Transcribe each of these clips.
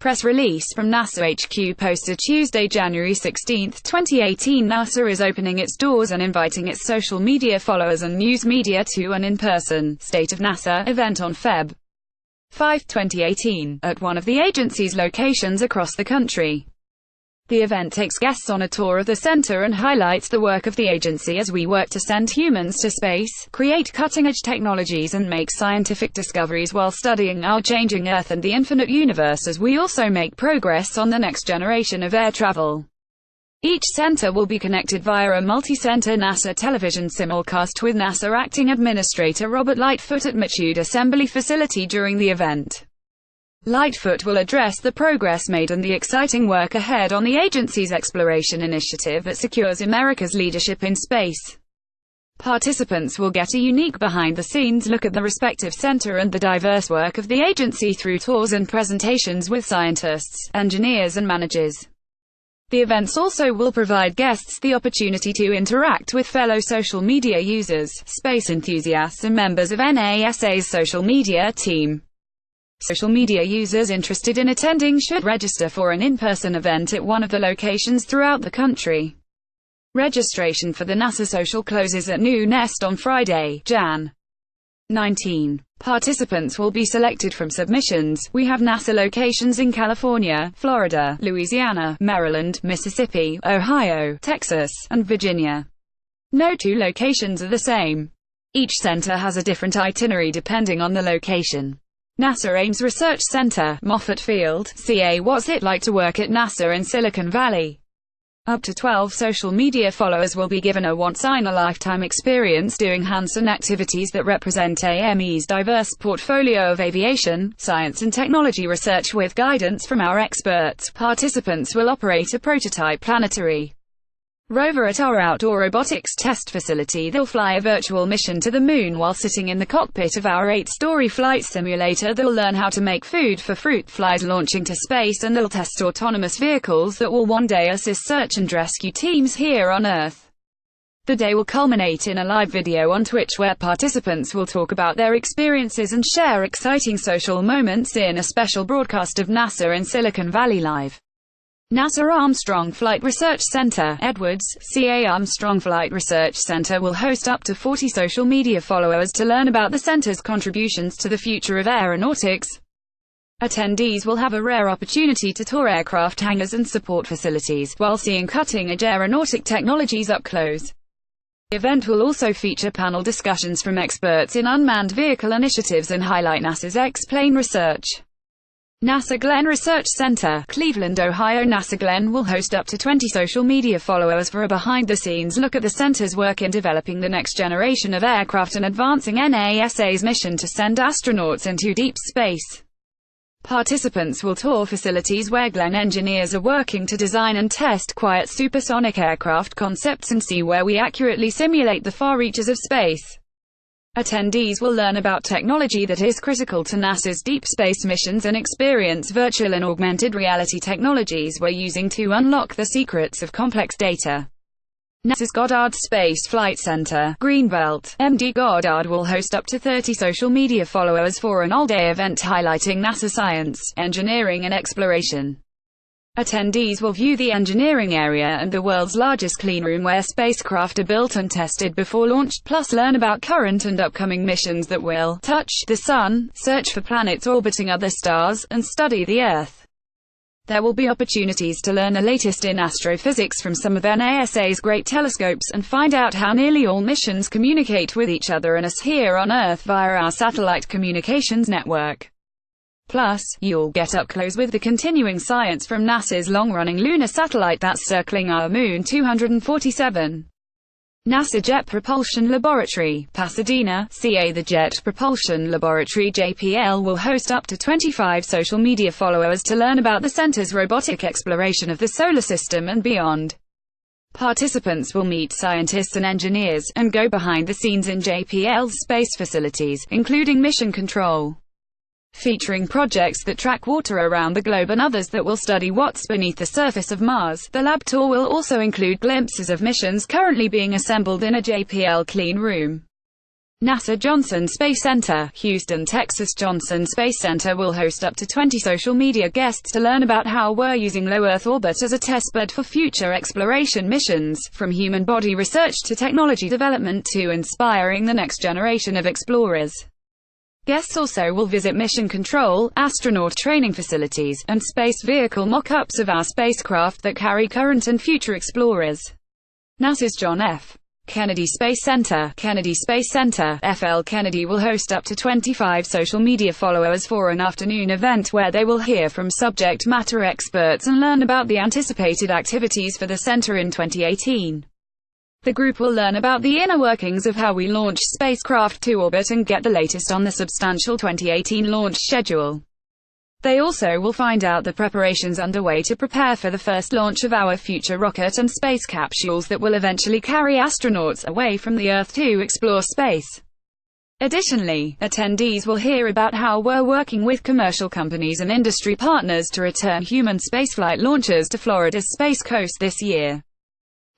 Press release from NASA HQ posted Tuesday, January 16, 2018. NASA is opening its doors and inviting its social media followers and news media to an in-person State of NASA event on Feb. 5, 2018, at one of the agency's locations across the country. The event takes guests on a tour of the center and highlights the work of the agency as we work to send humans to space, create cutting-edge technologies and make scientific discoveries while studying our changing Earth and the infinite universe as we also make progress on the next generation of air travel. Each center will be connected via a multi-center NASA television simulcast with NASA Acting Administrator Robert Lightfoot at Michoud Assembly Facility during the event. Lightfoot will address the progress made and the exciting work ahead on the agency's exploration initiative that secures America's leadership in space. Participants will get a unique behind-the-scenes look at the respective center and the diverse work of the agency through tours and presentations with scientists, engineers and managers. The events also will provide guests the opportunity to interact with fellow social media users, space enthusiasts and members of NASA's social media team. Social media users interested in attending should register for an in-person event at one of the locations throughout the country. Registration for the NASA Social closes at noon EST on Friday, Jan. 19. Participants will be selected from submissions. We have NASA locations in California, Florida, Louisiana, Maryland, Mississippi, Ohio, Texas, and Virginia. No two locations are the same. Each center has a different itinerary depending on the location. NASA Ames Research Center, Moffett Field, CA. What's it like to work at NASA in Silicon Valley? Up to 12 social media followers will be given a once-in-a-lifetime experience doing hands-on activities that represent AME's diverse portfolio of aviation, science and technology research with guidance from our experts. Participants will operate a prototype planetary rover at our outdoor robotics test facility. They'll fly a virtual mission to the moon while sitting in the cockpit of our 8-story flight simulator. They'll learn how to make food for fruit flies launching to space, and they'll test autonomous vehicles that will one day assist search and rescue teams here on Earth. The day will culminate in a live video on Twitch where participants will talk about their experiences and share exciting social moments in a special broadcast of NASA in Silicon Valley Live. NASA Armstrong Flight Research Center, Edwards, CA. Armstrong Flight Research Center will host up to 40 social media followers to learn about the center's contributions to the future of aeronautics. Attendees will have a rare opportunity to tour aircraft hangars and support facilities, while seeing cutting-edge aeronautic technologies up close. The event will also feature panel discussions from experts in unmanned vehicle initiatives and highlight NASA's X-Plane research. NASA Glenn Research Center, Cleveland, Ohio. NASA Glenn will host up to 20 social media followers for a behind-the-scenes look at the center's work in developing the next generation of aircraft and advancing NASA's mission to send astronauts into deep space. Participants will tour facilities where Glenn engineers are working to design and test quiet supersonic aircraft concepts and see where we accurately simulate the far reaches of space. Attendees will learn about technology that is critical to NASA's deep space missions and experience virtual and augmented reality technologies we're using to unlock the secrets of complex data. NASA's Goddard Space Flight Center, Greenbelt, MD Goddard will host up to 30 social media followers for an all-day event highlighting NASA science, engineering and exploration. Attendees will view the engineering area and the world's largest cleanroom where spacecraft are built and tested before launch, plus learn about current and upcoming missions that will touch the Sun, search for planets orbiting other stars, and study the Earth. There will be opportunities to learn the latest in astrophysics from some of NASA's great telescopes and find out how nearly all missions communicate with each other and us here on Earth via our satellite communications network. Plus, you'll get up close with the continuing science from NASA's long-running lunar satellite that's circling our Moon 247. NASA Jet Propulsion Laboratory, Pasadena, CA. The Jet Propulsion Laboratory JPL will host up to 25 social media followers to learn about the center's robotic exploration of the solar system and beyond. Participants will meet scientists and engineers, and go behind the scenes in JPL's space facilities, including mission control, featuring projects that track water around the globe and others that will study what's beneath the surface of Mars. The lab tour will also include glimpses of missions currently being assembled in a JPL clean room. NASA Johnson Space Center, Houston, Texas. Johnson Space Center will host up to 20 social media guests to learn about how we're using low Earth orbit as a testbed for future exploration missions, from human body research to technology development to inspiring the next generation of explorers. Guests also will visit mission control, astronaut training facilities, and space vehicle mock-ups of our spacecraft that carry current and future explorers. NASA's John F. Kennedy Space Center, Kennedy Space Center, FL Kennedy will host up to 25 social media followers for an afternoon event where they will hear from subject matter experts and learn about the anticipated activities for the center in 2018. The group will learn about the inner workings of how we launch spacecraft to orbit and get the latest on the substantial 2018 launch schedule. They also will find out the preparations underway to prepare for the first launch of our future rocket and space capsules that will eventually carry astronauts away from the Earth to explore space. Additionally, attendees will hear about how we're working with commercial companies and industry partners to return human spaceflight launches to Florida's Space Coast this year.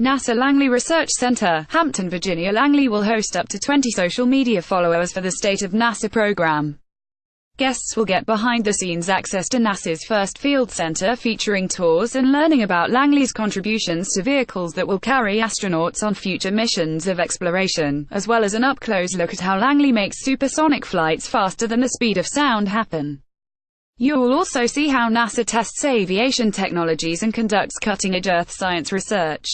NASA Langley Research Center, Hampton, Virginia. Langley will host up to 20 social media followers for the State of NASA program. Guests will get behind-the-scenes access to NASA's first field center, featuring tours and learning about Langley's contributions to vehicles that will carry astronauts on future missions of exploration, as well as an up-close look at how Langley makes supersonic flights faster than the speed of sound happen. You will also see how NASA tests aviation technologies and conducts cutting-edge Earth science research.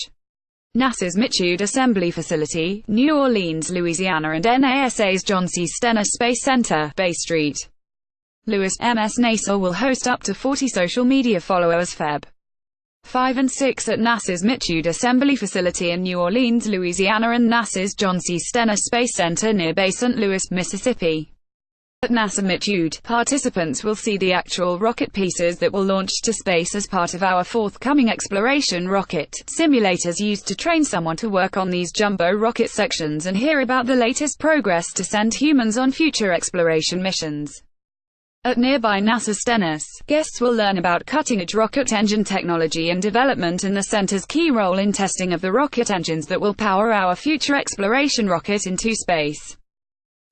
NASA's Michoud Assembly Facility, New Orleans, Louisiana, and NASA's John C. Stenner Space Center, Bay Street, Lewis. NASA will host up to 40 social media followers Feb. 5 and 6 at NASA's Michoud Assembly Facility in New Orleans, Louisiana, and NASA's John C. Stenner Space Center near Bay St. Louis, Mississippi. At NASA Michoud, participants will see the actual rocket pieces that will launch to space as part of our forthcoming exploration rocket, simulators used to train someone to work on these jumbo rocket sections, and hear about the latest progress to send humans on future exploration missions. At nearby NASA Stennis, guests will learn about cutting-edge rocket engine technology and development and the center's key role in testing of the rocket engines that will power our future exploration rocket into space.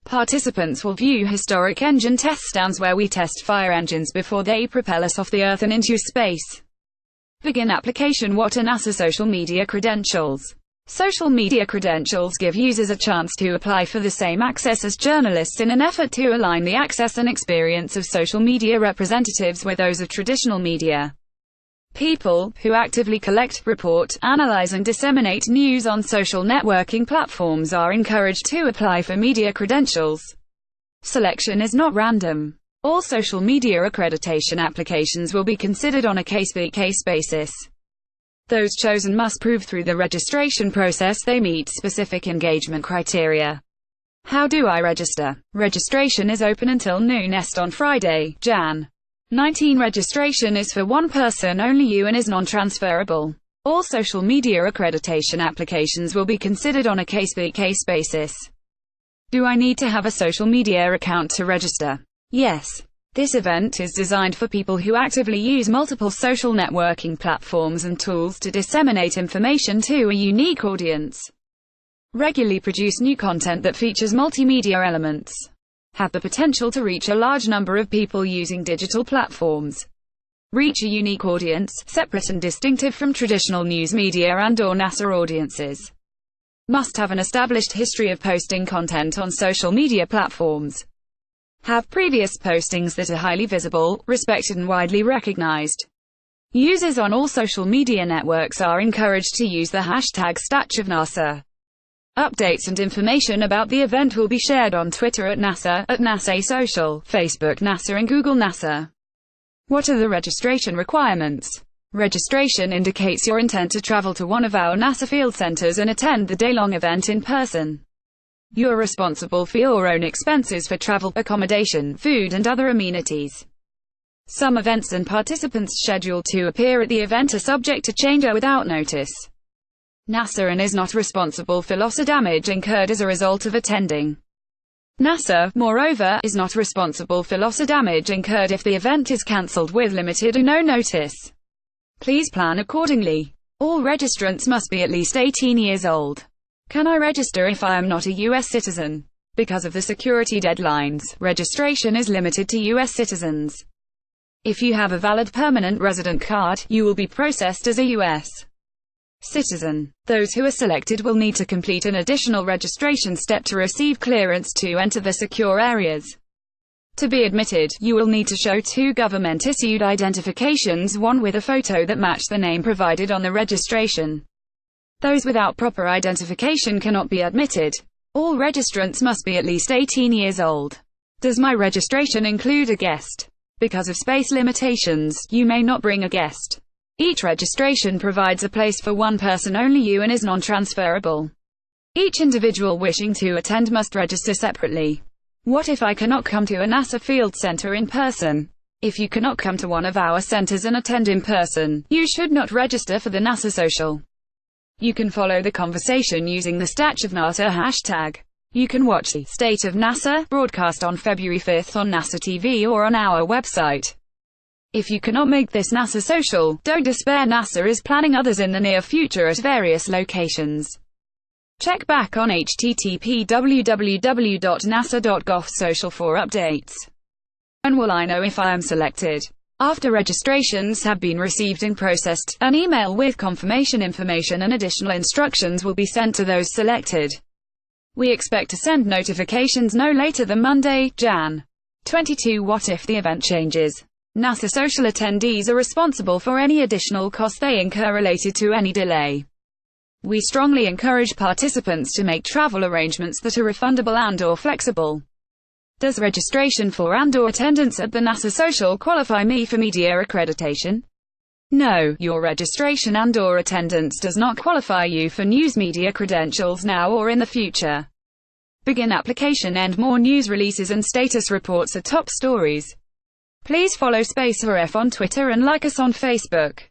Participants will view historic engine test stands where we test fire engines before they propel us off the Earth and into space. Begin application. What are NASA social media credentials? Social media credentials give users a chance to apply for the same access as journalists in an effort to align the access and experience of social media representatives with those of traditional media. People who actively collect, report, analyze and disseminate news on social networking platforms are encouraged to apply for media credentials. Selection is not random. All social media accreditation applications will be considered on a case-by-case basis. Those chosen must prove through the registration process they meet specific engagement criteria. How do I register? Registration is open until noon EST on Friday, Jan. 19. Registration is for one person only, you, and is non-transferable. All social media accreditation applications will be considered on a case-by-case basis. Do I need to have a social media account to register? Yes. This event is designed for people who actively use multiple social networking platforms and tools to disseminate information to a unique audience. Regularly produce new content that features multimedia elements. Have the potential to reach a large number of people using digital platforms. Reach a unique audience, separate and distinctive from traditional news media and/or NASA audiences. Must have an established history of posting content on social media platforms. Have previous postings that are highly visible, respected and widely recognized. Users on all social media networks are encouraged to use the hashtag #StatchOfNASA. Updates and information about the event will be shared on Twitter at NASA Social, Facebook NASA and Google NASA. What are the registration requirements? Registration indicates your intent to travel to one of our NASA field centers and attend the day-long event in person. You're responsible for your own expenses for travel, accommodation, food and other amenities. Some events and participants scheduled to appear at the event are subject to change or without notice. NASA and is not responsible for loss or damage incurred as a result of attending. NASA, moreover, is not responsible for loss or damage incurred if the event is cancelled with limited or no notice. Please plan accordingly. All registrants must be at least 18 years old. Can I register if I am not a U.S. citizen? Because of the security deadlines, registration is limited to U.S. citizens. If you have a valid permanent resident card, you will be processed as a U.S. citizen. Those who are selected will need to complete an additional registration step to receive clearance to enter the secure areas. To be admitted, you will need to show 2 government-issued identifications, one with a photo that match the name provided on the registration. Those without proper identification cannot be admitted. All registrants must be at least 18 years old. Does my registration include a guest? Because of space limitations, you may not bring a guest. Each registration provides a place for one person only and is non-transferable. Each individual wishing to attend must register separately. What if I cannot come to a NASA Field Center in person? If you cannot come to one of our centers and attend in person, you should not register for the NASA Social. You can follow the conversation using the State of NASA hashtag. You can watch the State of NASA broadcast on February 5th on NASA TV or on our website. If you cannot make this NASA Social, don't despair. NASA is planning others in the near future at various locations. Check back on http://www.nasa.gov/social for updates. When will I know if I am selected? After registrations have been received and processed, an email with confirmation information and additional instructions will be sent to those selected. We expect to send notifications no later than Monday, Jan. 22. What if the event changes? NASA Social attendees are responsible for any additional cost they incur related to any delay. We strongly encourage participants to make travel arrangements that are refundable and/or flexible. Does registration for and/or attendance at the NASA Social qualify me for media accreditation? No, your registration and/or attendance does not qualify you for news media credentials now or in the future. Begin application and more news releases and status reports are top stories. Please follow SpaceRF on Twitter and like us on Facebook.